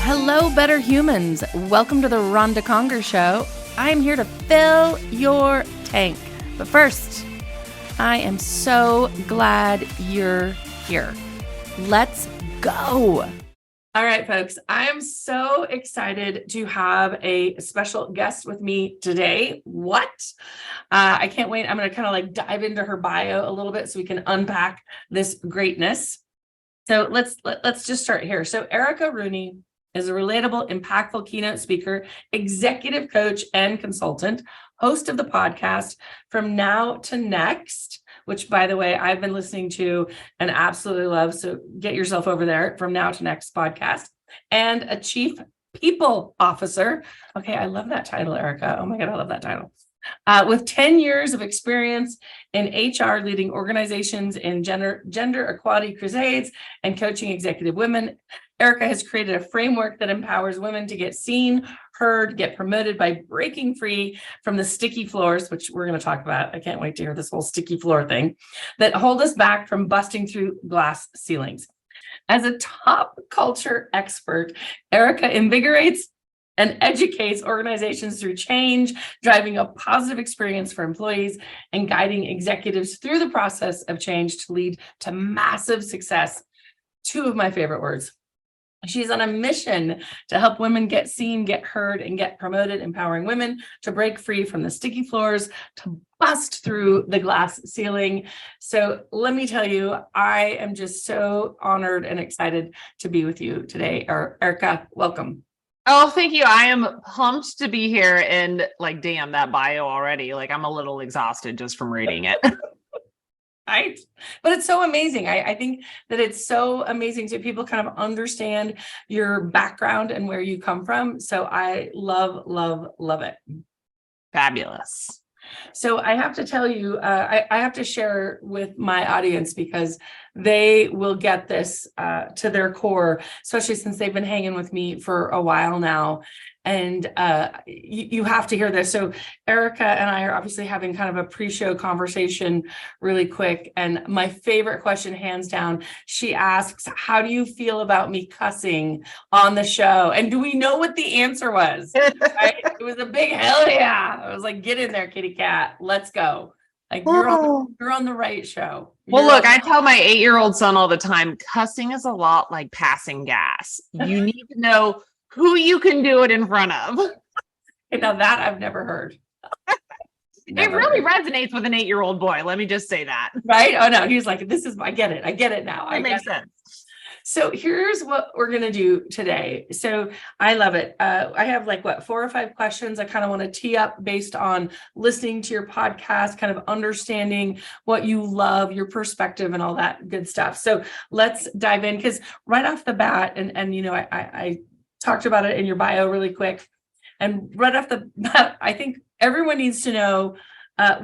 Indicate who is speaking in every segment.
Speaker 1: Hello, better humans. Welcome to the Ronda Show. I'm here to fill your tank. But first, I am so glad you're here. Let's go. All right, folks, I am so excited to have a special guest with me today. What? I can't wait. I'm going to kind of like dive into her bio a little bit so we can unpack this greatness. So let's just start here. So Erica Rooney is a relatable, impactful keynote speaker, executive coach, and consultant, host of the podcast From Now to Next, which, by the way, I've been listening to and absolutely love. So get yourself over there, From Now to Next podcast, and a chief people officer. Okay, I love that title, Erica. Oh my God, I love that title. With 10 years of experience in HR, leading organizations in gender equality crusades and coaching executive women, Erica has created a framework that empowers women to get seen, heard, get promoted by breaking free from the sticky floors, which we're going to talk about. I can't wait to hear this whole sticky floor thing that hold us back from busting through glass ceilings. As a top culture expert, Erica invigorates and educates organizations through change, driving a positive experience for employees and guiding executives through the process of change to lead to massive success. Two of my favorite words. She's on a mission to help women get seen, get heard, and get promoted, empowering women to break free from the sticky floors, to bust through the glass ceiling. So let me tell you, I am just so honored and excited to be with you today. Erica, welcome.
Speaker 2: Oh, thank you. I am pumped to be here, and like, damn, that bio already. Like, I'm a little exhausted just from reading it.
Speaker 1: Right. But it's so amazing. I think that it's so amazing to people kind of understand your background and where you come from. So I love, love, love it.
Speaker 2: Fabulous.
Speaker 1: So I have to tell you, I have to share with my audience because they will get this to their core, especially since they've been hanging with me for a while now. And you have to hear this. So Erica and I are obviously having kind of a pre-show conversation really quick. And my favorite question, hands down, she asks, how do you feel about me cussing on the show? And do we know what the answer was? Right? It was a big hell yeah. I was like, get in there, kitty cat. Let's go. Like you're on the right show.
Speaker 2: Well, look, I tell my 8-year-old son all the time, cussing is a lot like passing gas. You need to know who you can do it in front of.
Speaker 1: Now that I've never heard.
Speaker 2: It really resonates with an 8-year-old boy. Let me just say that.
Speaker 1: Right? Oh no, he's like, I get it now.
Speaker 2: It makes sense.
Speaker 1: So here's what we're going to do today. So I love it. I have 4 or 5 questions I kind of want to tee up based on listening to your podcast, kind of understanding what you love, your perspective and all that good stuff. So let's dive in, because right off the bat, and you know, I talked about it in your bio really quick. And right off the bat, I think everyone needs to know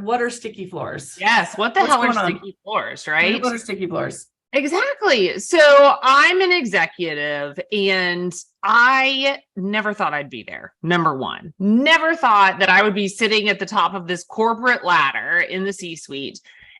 Speaker 1: what are sticky floors?
Speaker 2: Yes. What the hell are sticky floors, right?
Speaker 1: What are sticky floors?
Speaker 2: Exactly. So I'm an executive and I never thought I'd be there. Number one, never thought that I would be sitting at the top of this corporate ladder in the C-suite.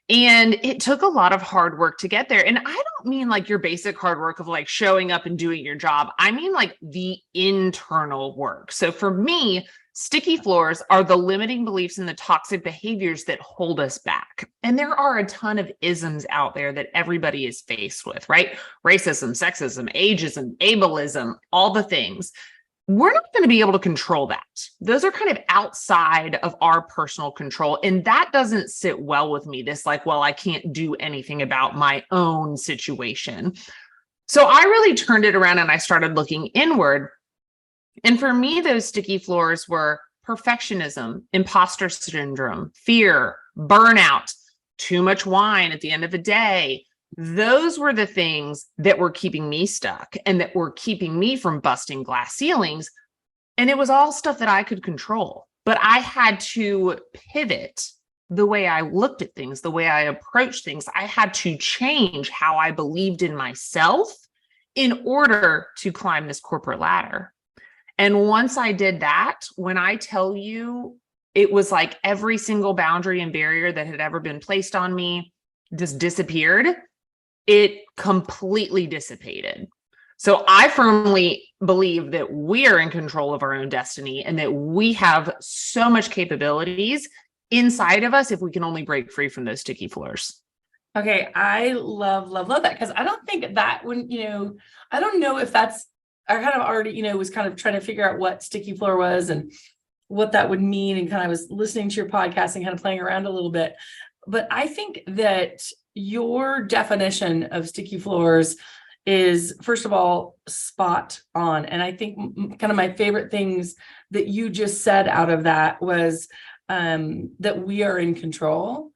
Speaker 2: And it took a lot of hard work to get there. And I don't mean like your basic hard work of like showing up and doing your job. I mean like the internal work. So for me, sticky floors are the limiting beliefs and the toxic behaviors that hold us back. And there are a ton of isms out there that everybody is faced with, right? Racism, sexism, ageism, ableism, all the things. We're not going to be able to control that. Those are kind of outside of our personal control. And that doesn't sit well with me. This like, well, I can't do anything about my own situation. So I really turned it around and I started looking inward. And for me, those sticky floors were perfectionism, imposter syndrome, fear, burnout, too much wine at the end of the day. Those were the things that were keeping me stuck and that were keeping me from busting glass ceilings. And it was all stuff that I could control, but I had to pivot the way I looked at things, the way I approached things. I had to change how I believed in myself in order to climb this corporate ladder. And once I did that, when I tell you, it was like every single boundary and barrier that had ever been placed on me just disappeared. it completely dissipated. So I firmly believe that we are in control of our own destiny and that we have so much capabilities inside of us if we can only break free from those sticky floors.
Speaker 1: Okay, I love that, because I don't think that when, I don't know if that's, I kind of already, was kind of trying to figure out what sticky floor was and what that would mean, and kind of was listening to your podcast and kind of playing around a little bit. But I think that your definition of sticky floors is, first of all, spot on. And I think kind of my favorite things that you just said out of that was that we are in control,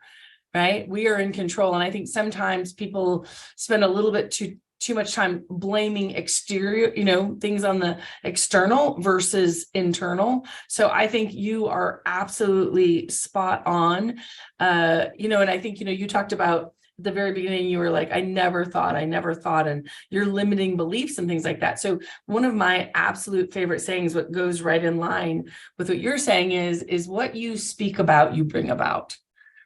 Speaker 1: right? We are in control. And I think sometimes people spend a little bit too much time blaming exterior, things on the external versus internal. So I think you are absolutely spot on. And I think, you talked about at the very beginning, you were like, I never thought, and your limiting beliefs and things like that. So one of my absolute favorite sayings, what goes right in line with what you're saying is what you speak about, you bring about.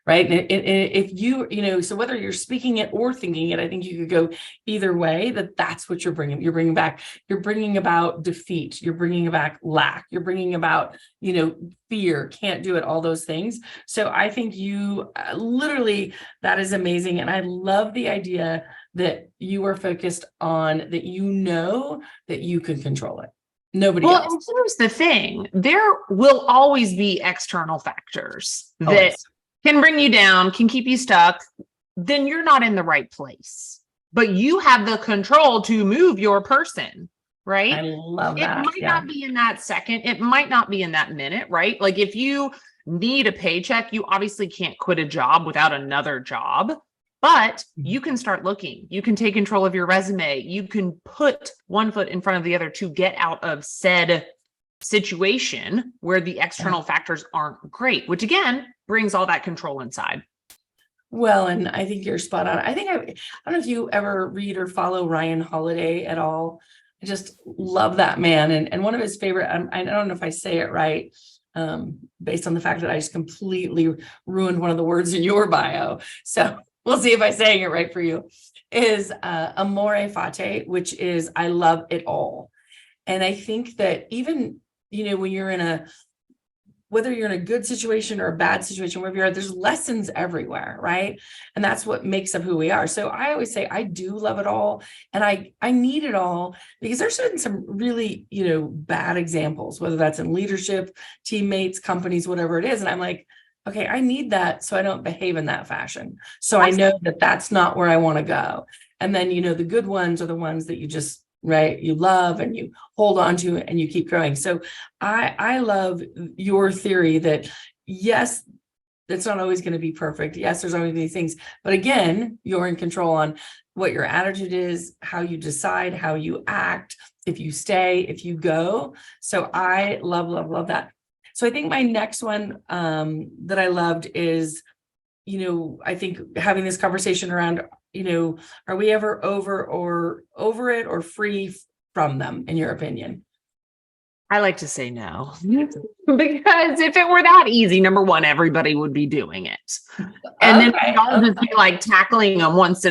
Speaker 1: Right. And if so whether you're speaking it or thinking it, I think you could go either way, that's what you're bringing. You're bringing about defeat. You're bringing about lack. You're bringing about, fear, can't do it, all those things. So I think you literally, that is amazing. And I love the idea that you are focused on that, that you can control it. Nobody else.
Speaker 2: And here's the thing. There will always be external factors that can bring you down, can keep you stuck. Then you're not in the right place, but you have the control to move your person, right?
Speaker 1: I love that.
Speaker 2: It might not be in that second. It might not be in that minute, right? Like if you need a paycheck, you obviously can't quit a job without another job, but you can start looking. You can take control of your resume. You can put one foot in front of the other to get out of said situation where the external factors aren't great, which again brings all that control inside.
Speaker 1: Well, and I think you're spot on. I don't know if you ever read or follow Ryan Holiday at all. I just love that man. And one of his favorite, I don't know if I say it right, based on the fact that I just completely ruined one of the words in your bio. So we'll see if I'm saying it right for you, is amore fati, which is I love it all. And I think that even, when you're whether you're in a good situation or a bad situation, wherever you are, there's lessons everywhere, right? And that's what makes up who we are. So I always say, I do love it all. And I need it all, because there's been some really, bad examples, whether that's in leadership, teammates, companies, whatever it is. And I'm like, okay, I need that so I don't behave in that fashion. So I know that that's not where I want to go. And then, the good ones are the ones that you just, right, you love and you hold on to and you keep growing. So I love your theory that yes, it's not always going to be perfect. Yes, there's always these things, but again, you're in control on what your attitude is, how you decide, how you act, if you stay, if you go. So I love that. So I think my next one that I loved is, I think having this conversation around, are we ever over it or free from them, in your opinion?
Speaker 2: I like to say no, because if it were that easy, number one, everybody would be doing it. And then we'd all just be like tackling them once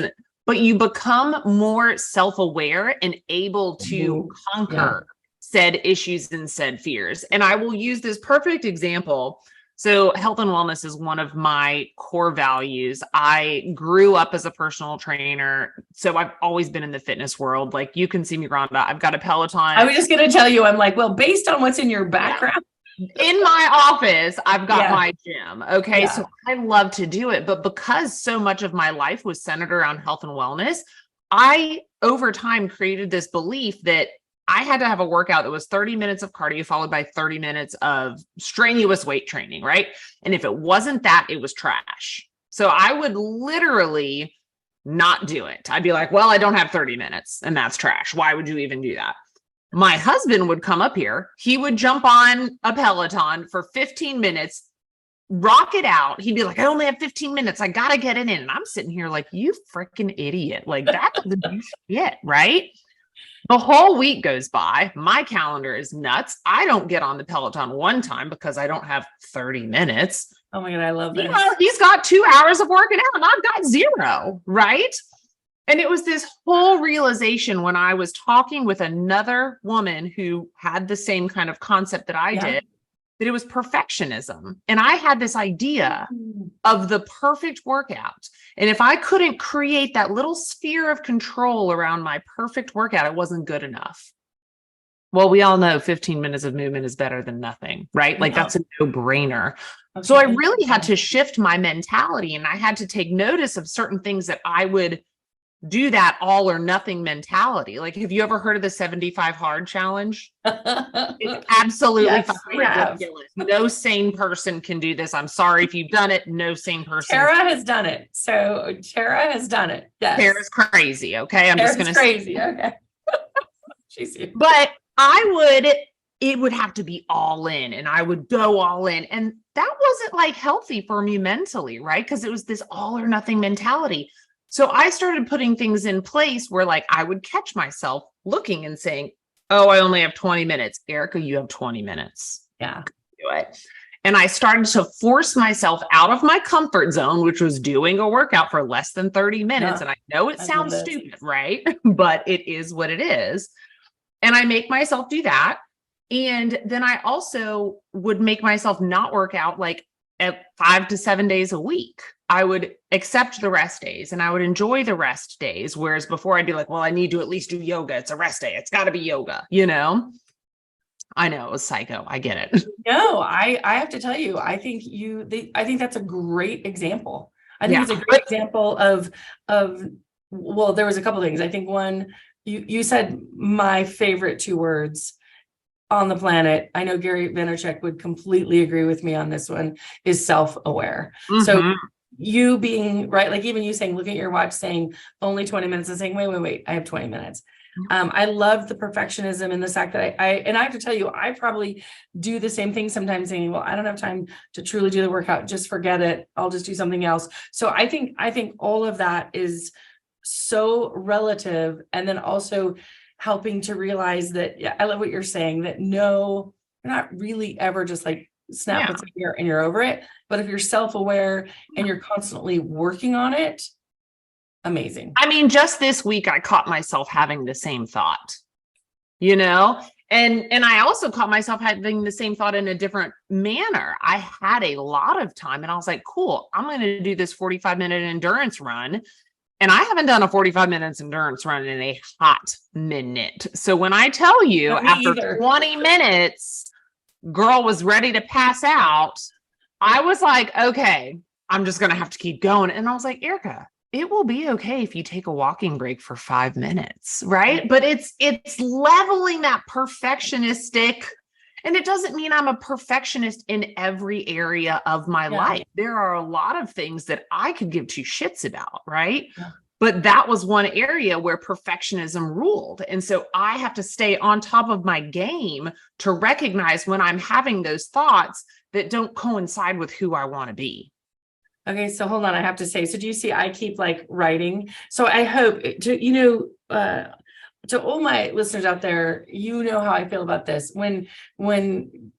Speaker 2: but you become more self-aware and able to conquer said issues and said fears. And I will use this perfect example. So health and wellness is one of my core values. I grew up as a personal trainer. So I've always been in the fitness world. Like you can see me, Ronda. I've got a Peloton.
Speaker 1: I was just going to tell you, I'm like, well, based on what's in your background.
Speaker 2: In my office, I've got my gym. Okay. So I love to do it. But because so much of my life was centered around health and wellness, I, over time, created this belief that I had to have a workout that was 30 minutes of cardio followed by 30 minutes of strenuous weight training, right? And if it wasn't that, it was trash. So I would literally not do it. I'd be like, well, I don't have 30 minutes and that's trash. Why would you even do that? My husband would come up here. He would jump on a Peloton for 15 minutes, rock it out. He'd be like, I only have 15 minutes. I got to get it in. And I'm sitting here like, you freaking idiot. Like that doesn't do shit, right? The whole week goes by. My calendar is nuts. I don't get on the Peloton one time because I don't have 30 minutes.
Speaker 1: Oh my God, I love this.
Speaker 2: He's got 2 hours of working out and I've got 0, right? And it was this whole realization when I was talking with another woman who had the same kind of concept that I did, that it was perfectionism. And I had this idea of the perfect workout. And if I couldn't create that little sphere of control around my perfect workout, it wasn't good enough. Well, we all know 15 minutes of movement is better than nothing, right? Like that's a no-brainer. Okay. So I really had to shift my mentality, and I had to take notice of certain things that I would do that all or nothing mentality. Like, have you ever heard of the 75 hard challenge? It's absolutely fucking ridiculous. No sane person can do this. I'm sorry if you've done it. No sane person.
Speaker 1: Tara has done it. So Tara has done it. Yes.
Speaker 2: Tara's crazy. Okay. I'm just going to
Speaker 1: crazy. Okay. She's
Speaker 2: but it would have to be all in, and I would go all in. And that wasn't like healthy for me mentally, right? Because it was this all or nothing mentality. So I started putting things in place where like I would catch myself looking and saying, oh, I only have 20 minutes. Erica, you have 20 minutes.
Speaker 1: Yeah.
Speaker 2: Do it. And I started to force myself out of my comfort zone, which was doing a workout for less than 30 minutes. And I know it sounds stupid, right? But it is what it is. And I make myself do that. And then I also would make myself not work out like at 5 to 7 days a week. I would accept the rest days and I would enjoy the rest days. Whereas before I'd be like, well, I need to at least do yoga. It's a rest day. It's got to be yoga, you know? I know it was psycho. I get it.
Speaker 1: No, I have to tell you, I think I think that's a great example. I think it's a great example of, well, there was a couple of things. I think one, you said my favorite 2 words on the planet. I know Gary Vaynerchuk would completely agree with me on this one, is self-aware. Mm-hmm. So you being right, like even you saying, look at your watch, saying only 20 minutes and saying, wait, I have 20 minutes. I love the perfectionism and the fact that I have to tell you, I probably do the same thing sometimes, saying, well, I don't have time to truly do the workout. Just forget it. I'll just do something else. So I think all of that is so relative. And then also helping to realize that, I love what you're saying, that no, you're not really ever just like snap a finger and you're over it. But if you're self-aware and you're constantly working on it, amazing.
Speaker 2: I mean, just this week, I caught myself having the same thought, you know, and I also caught myself having the same thought in a different manner. I had a lot of time and I was like, cool, I'm going to do this 45-minute endurance run. And I haven't done a 45 minutes endurance run in a hot minute. So when I tell you after 20 minutes, girl was ready to pass out, I was like, okay, I'm just going to have to keep going. And I was like, Erica, it will be okay if you take a walking break for 5 minutes, right? But it's leveling that perfectionistic. And it doesn't mean I'm a perfectionist in every area of my life. There are a lot of things that I could give 2 shits about, right? Yeah. But that was one area where perfectionism ruled. And so I have to stay on top of my game to recognize when I'm having those thoughts that don't coincide with who I want to be.
Speaker 1: Okay, so hold on, I have to say, so do you see, I keep like writing. So I hope to, to all my listeners out there, you know how I feel about this. When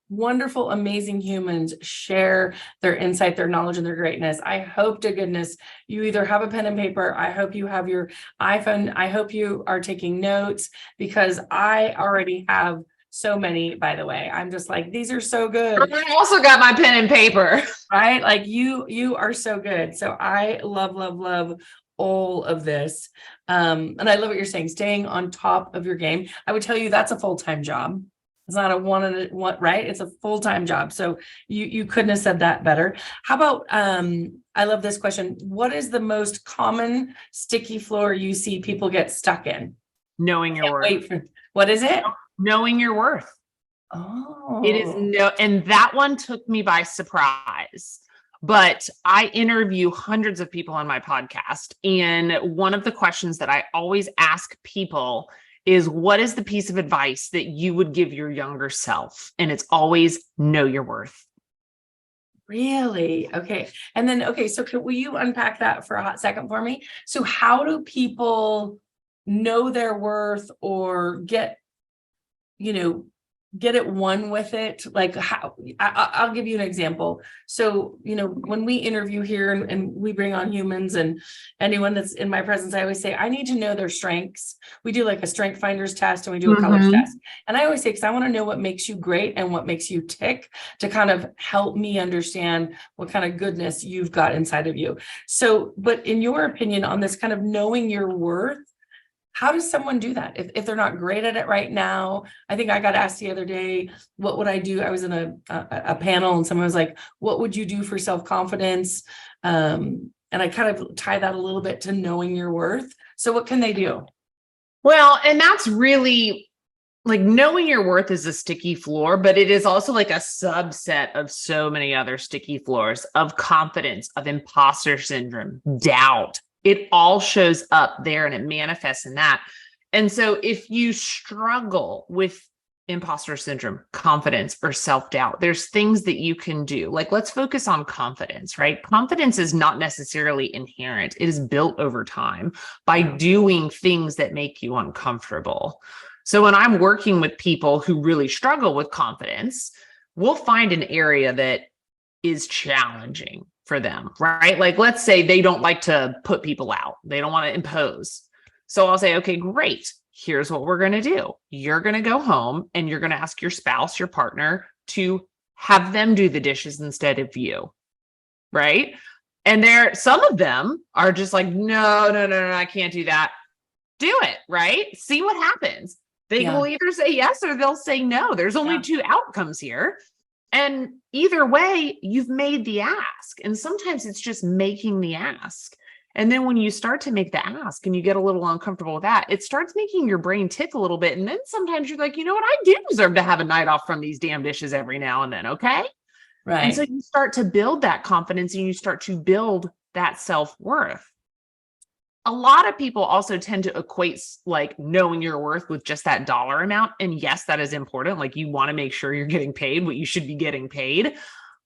Speaker 1: wonderful, amazing humans share their insight, their knowledge, and their greatness, I hope to goodness you either have a pen and paper. I hope you have your iPhone. I hope you are taking notes, because I already have so many, by the way. I'm just like, these are so good.
Speaker 2: I also got my pen and paper.
Speaker 1: Right? Like you are so good. So I love all of this. And I love what you're saying, staying on top of your game. I would tell you that's a full-time job. It's not a one, right? It's a full-time job. So you couldn't have said that better. How about, I love this question. What is the most common sticky floor you see people get stuck in?
Speaker 2: Knowing your worth.
Speaker 1: What is it?
Speaker 2: Knowing your worth.
Speaker 1: Oh,
Speaker 2: it is and that one took me by surprise. But I interview hundreds of people on my podcast. And one of the questions that I always ask people is, what is the piece of advice that you would give your younger self? And it's always know your worth.
Speaker 1: Really? Okay. And then, okay. So will you unpack that for a hot second for me? So how do people know their worth or get, get at one with it. Like how I'll give you an example. So, when we interview here and we bring on humans and anyone that's in my presence, I always say, I need to know their strengths. We do like a strength finders test and we do a colors test. And I always say, because I want to know what makes you great and what makes you tick to kind of help me understand what kind of goodness you've got inside of you. So, but in your opinion on this kind of knowing your worth, how does someone do that if they're not great at it right now? I think I got asked the other day, what would I do? I was in a panel and someone was like, what would you do for self-confidence? And I kind of tie that a little bit to knowing your worth. So what can they do?
Speaker 2: Well, and that's really like knowing your worth is a sticky floor, but it is also like a subset of so many other sticky floors of confidence, of imposter syndrome, doubt. It all shows up there and it manifests in that. And so if you struggle with imposter syndrome, confidence, or self-doubt, there's things that you can do. Like, let's focus on confidence, right? Confidence is not necessarily inherent. It is built over time by doing things that make you uncomfortable. So when I'm working with people who really struggle with confidence, we'll find an area that is challenging for them, right? Like, let's say they don't like to put people out. They don't want to impose. So I'll say, okay, great. Here's what we're going to do. You're going to go home and you're going to ask your spouse, your partner, to have them do the dishes instead of you, right? And some of them are just like, no, I can't do that. Do it, right? See what happens. They will either say yes or they'll say no. There's only two outcomes here. And either way, you've made the ask. And sometimes it's just making the ask. And then when you start to make the ask and you get a little uncomfortable with that, it starts making your brain tick a little bit. And then sometimes you're like, you know what? I do deserve to have a night off from these damn dishes every now and then. Okay.
Speaker 1: Right.
Speaker 2: And so you start to build that confidence and you start to build that self-worth. A lot of people also tend to equate like knowing your worth with just that dollar amount. And yes, that is important. Like, you want to make sure you're getting paid what you should be getting paid.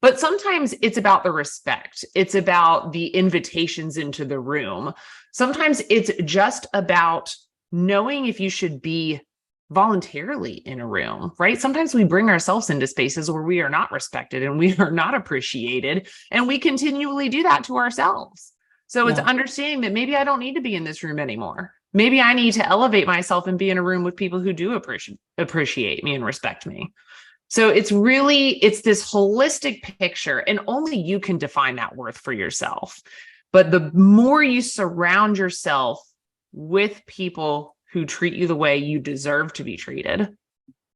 Speaker 2: But sometimes it's about the respect. It's about the invitations into the room. Sometimes it's just about knowing if you should be voluntarily in a room, right? Sometimes we bring ourselves into spaces where we are not respected and we are not appreciated. And we continually do that to ourselves. So it's understanding that maybe I don't need to be in this room anymore. Maybe I need to elevate myself and be in a room with people who do appreciate me and respect me. So it's this holistic picture, and only you can define that worth for yourself. But the more you surround yourself with people who treat you the way you deserve to be treated,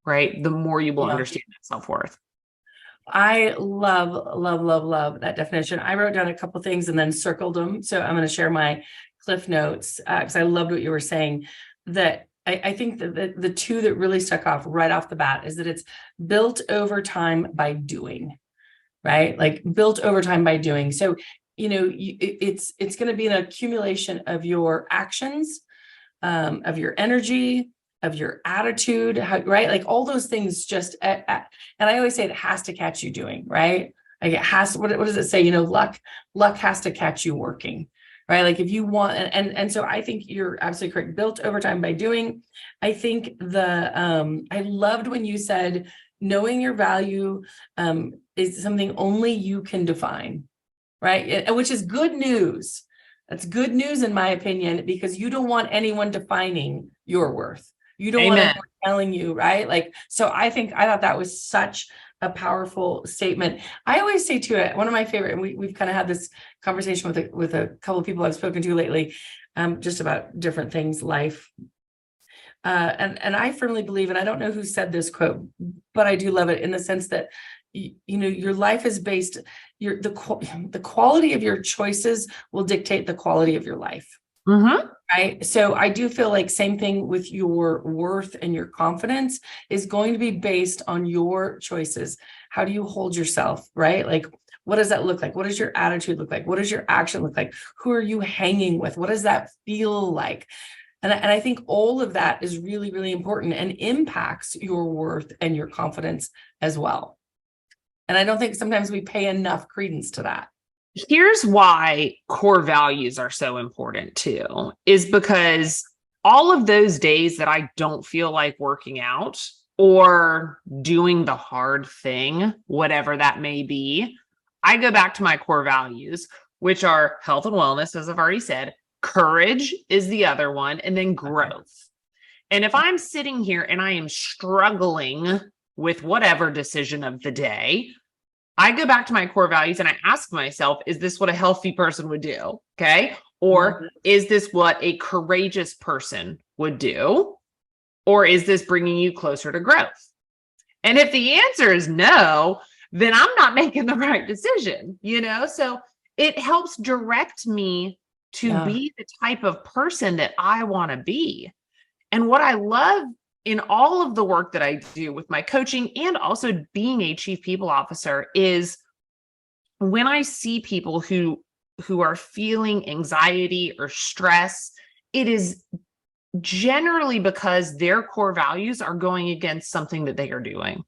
Speaker 2: right, the more you will understand that self-worth.
Speaker 1: I love that definition. I wrote down a couple things and then circled them. So I'm going to share my Cliff Notes because I loved what you were saying. That I think that the two that really stuck off right off the bat is that it's built over time by doing, right? Like built over time by doing. So, it's going to be an accumulation of your actions, of your energy, of your attitude, right? Like all those things just, and I always say it has to catch you doing, right? Like it has, what does it say? Luck has to catch you working, right? Like if you want, and so I think you're absolutely correct. Built over time by doing. I think I loved when you said, knowing your value is something only you can define, right? Which is good news. That's good news in my opinion, because you don't want anyone defining your worth. You don't want anyone telling you, right? Like, so I thought that was such a powerful statement. I always say to it, one of my favorite, and we've kind of had this conversation with a couple of people I've spoken to lately, just about different things, life. And I firmly believe, and I don't know who said this quote, but I do love it in the sense that, your life is based, the quality of your choices will dictate the quality of your life. Mm-hmm. Right. So I do feel like same thing with your worth and your confidence is going to be based on your choices. How do you hold yourself? Right. Like, what does that look like? What does your attitude look like? What does your action look like? Who are you hanging with? What does that feel like? And I think all of that is really, really important and impacts your worth and your confidence as well. And I don't think sometimes we pay enough credence to that.
Speaker 2: Here's why core values are so important too, is because all of those days that I don't feel like working out, or doing the hard thing, whatever that may be, I go back to my core values, which are health and wellness, as I've already said. Courage is the other one, and then growth. Okay. And if I'm sitting here and I am struggling with whatever decision of the day, I go back to my core values and I ask myself, is this what a healthy person would do? Okay. Or is this what a courageous person would do? Or is this bringing you closer to growth? And if the answer is no, then I'm not making the right decision, So it helps direct me to be the type of person that I want to be. And what I love in all of the work that I do with my coaching and also being a chief people officer is when I see people who are feeling anxiety or stress, it is generally because their core values are going against something that they are doing.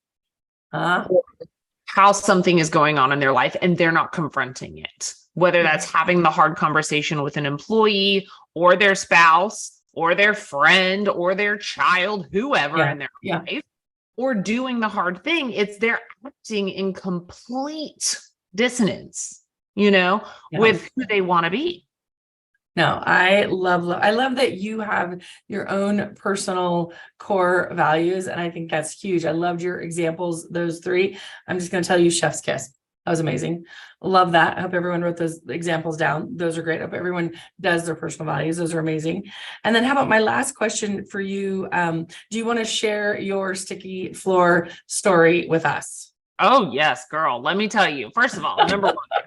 Speaker 2: How something is going on in their life and they're not confronting it, whether that's having the hard conversation with an employee or their spouse or their friend or their child, whoever in their life, or doing the hard thing. It's they're acting in complete dissonance, with who they want to be.
Speaker 1: No, I love that you have your own personal core values. And I think that's huge. I loved your examples, those three. I'm just going to tell you, chef's kiss. That was amazing. Love that. I hope everyone wrote those examples down. Those are great. I hope everyone does their personal values. Those are amazing. And then how about my last question for you? Do you want to share your sticky floor story with us?
Speaker 2: Oh, yes, girl. Let me tell you. First of all, number one,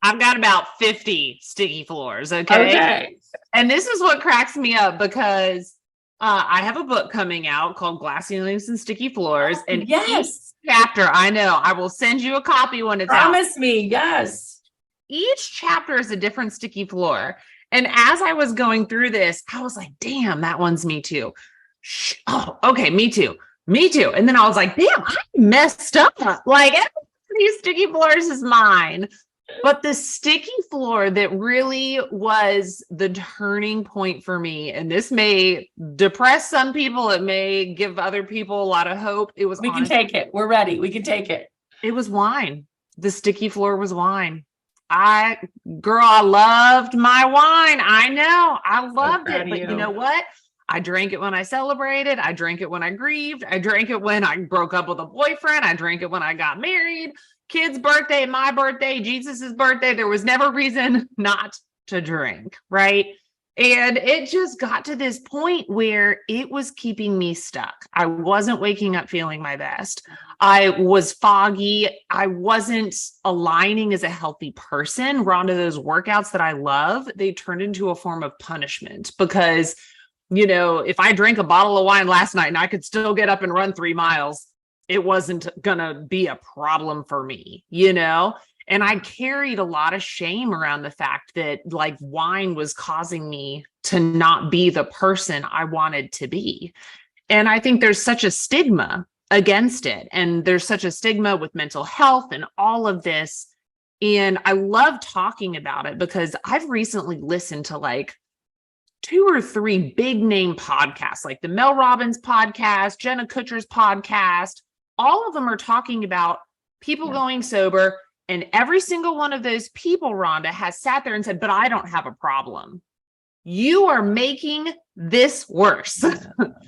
Speaker 2: I've got about 50 sticky floors. Okay. And this is what cracks me up because I have a book coming out called Glass Ceilings and Sticky Floors. And each chapter, I know, I will send you a copy when it's out.
Speaker 1: Promise me. Yes.
Speaker 2: Each chapter is a different sticky floor. And as I was going through this, I was like, damn, that one's me too. Oh, okay. Me too. Me too. And then I was like, damn, I messed up. Like, these sticky floors is mine. But the sticky floor that really was the turning point for me, and this may depress some people, it may give other people a lot of hope. We
Speaker 1: can take it. We're ready. We can take it.
Speaker 2: It was wine. The sticky floor was wine. I loved my wine. I know. I loved it. But you know what? I drank it when I celebrated. I drank it when I grieved. I drank it when I broke up with a boyfriend. I drank it when I got married. Kid's birthday, my birthday, Jesus's birthday. There was never reason not to drink, right? And it just got to this point where it was keeping me stuck. I wasn't waking up feeling my best. I was foggy. I wasn't aligning as a healthy person. Ronda, those workouts that I love, they turned into a form of punishment because, if I drank a bottle of wine last night and I could still get up and run 3 miles, it wasn't gonna be a problem for me, And I carried a lot of shame around the fact that like wine was causing me to not be the person I wanted to be. And I think there's such a stigma against it. And there's such a stigma with mental health and all of this. And I love talking about it because I've recently listened to like 2 or 3 big name podcasts, like the Mel Robbins podcast, Jenna Kutcher's podcast. All of them are talking about people going sober. And every single one of those people, Rhonda, has sat there and said, but I don't have a problem. You are making this worse.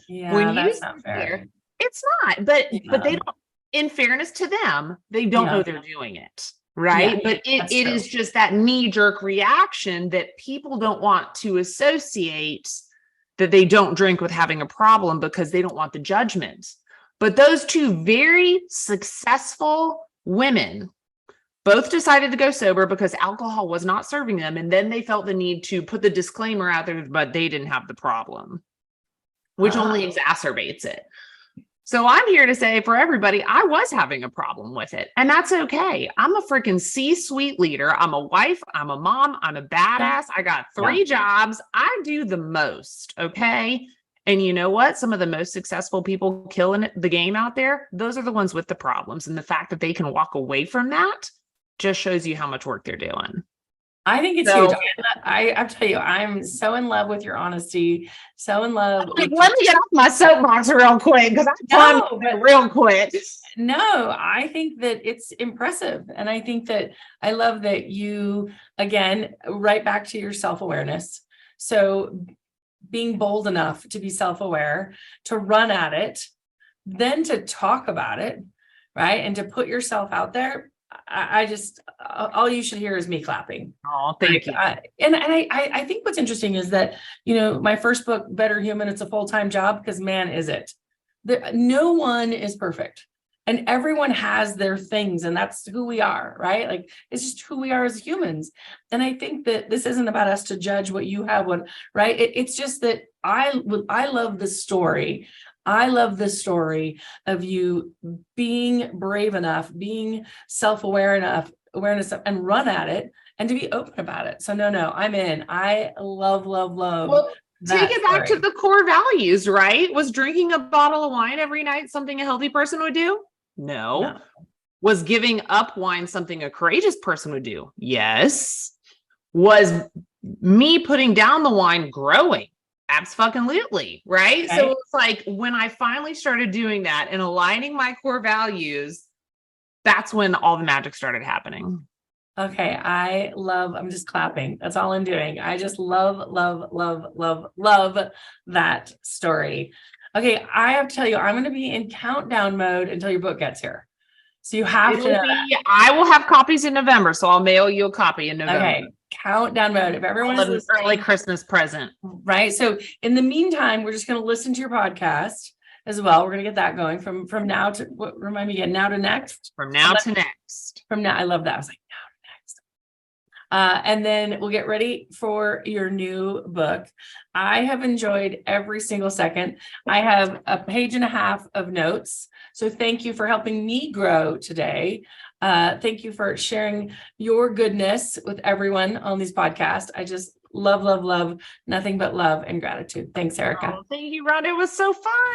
Speaker 1: When that's not fair.
Speaker 2: It's not, but they don't, in fairness to them, they don't know they're doing it. Right. But it is just that knee-jerk reaction that people don't want to associate that they don't drink with having a problem because they don't want the judgment. But those 2 very successful women both decided to go sober because alcohol was not serving them. And then they felt the need to put the disclaimer out there, but they didn't have the problem, which only exacerbates it. So I'm here to say for everybody, I was having a problem with it. And that's okay. I'm a freaking C-suite leader. I'm a wife. I'm a mom. I'm a badass. I got 3 jobs. I do the most. Okay. And you know what? Some of the most successful people killing the game out there, those are the ones with the problems. And the fact that they can walk away from that just shows you how much work they're doing.
Speaker 1: I think it's
Speaker 2: So
Speaker 1: huge. I tell you, I'm so in love with your honesty, so in love with
Speaker 2: let me get off my soapbox real quick because I climbed real quick.
Speaker 1: No, I think that it's impressive. And I think that I love that you, again, right back to your self-awareness. So being bold enough to be self-aware, to run at it, then to talk about it, right? And to put yourself out there. I just, all you should hear is me clapping.
Speaker 2: Oh, thank you.
Speaker 1: I think what's interesting is that, my first book, Better Human, it's a full-time job because man, is it. No one is perfect. And everyone has their things, and that's who we are, right? Like, it's just who we are as humans. And I think that this isn't about us to judge what you have, right? It's just that I love the story. I love the story of you being brave enough, being self-aware enough, and run at it, and to be open about it. So no, I'm in. I love.
Speaker 2: Well, take it back to the core values, right? Was drinking a bottle of wine every night something a healthy person would do? No. Was giving up wine something a courageous person would do? Yes. Was me putting down the wine growing? Absolutely. Right. So it's like when I finally started doing that and aligning my core values, that's when all the magic started happening.
Speaker 1: Okay. I'm just clapping. That's all I'm doing. I just love that story. Okay. I have to tell you, I'm going to be in countdown mode until your book gets here. So you have to know that.
Speaker 2: I will have copies in November, so I'll mail you a copy in November.
Speaker 1: Okay. Countdown mode. If everyone is listening,
Speaker 2: early Christmas present.
Speaker 1: Right. So in the meantime, we're just going to listen to your podcast as well. We're going to get that going from now to remind me again, now to next.
Speaker 2: From now to next.
Speaker 1: From now. I love that. I was like, now to next. And then we'll get ready for your new book. I have enjoyed every single second. I have a page and a half of notes. So thank you for helping me grow today. Thank you for sharing your goodness with everyone on these podcasts. I just love, nothing but love and gratitude. Thanks, Erica.
Speaker 2: Oh, thank you, Ronda. It was so fun.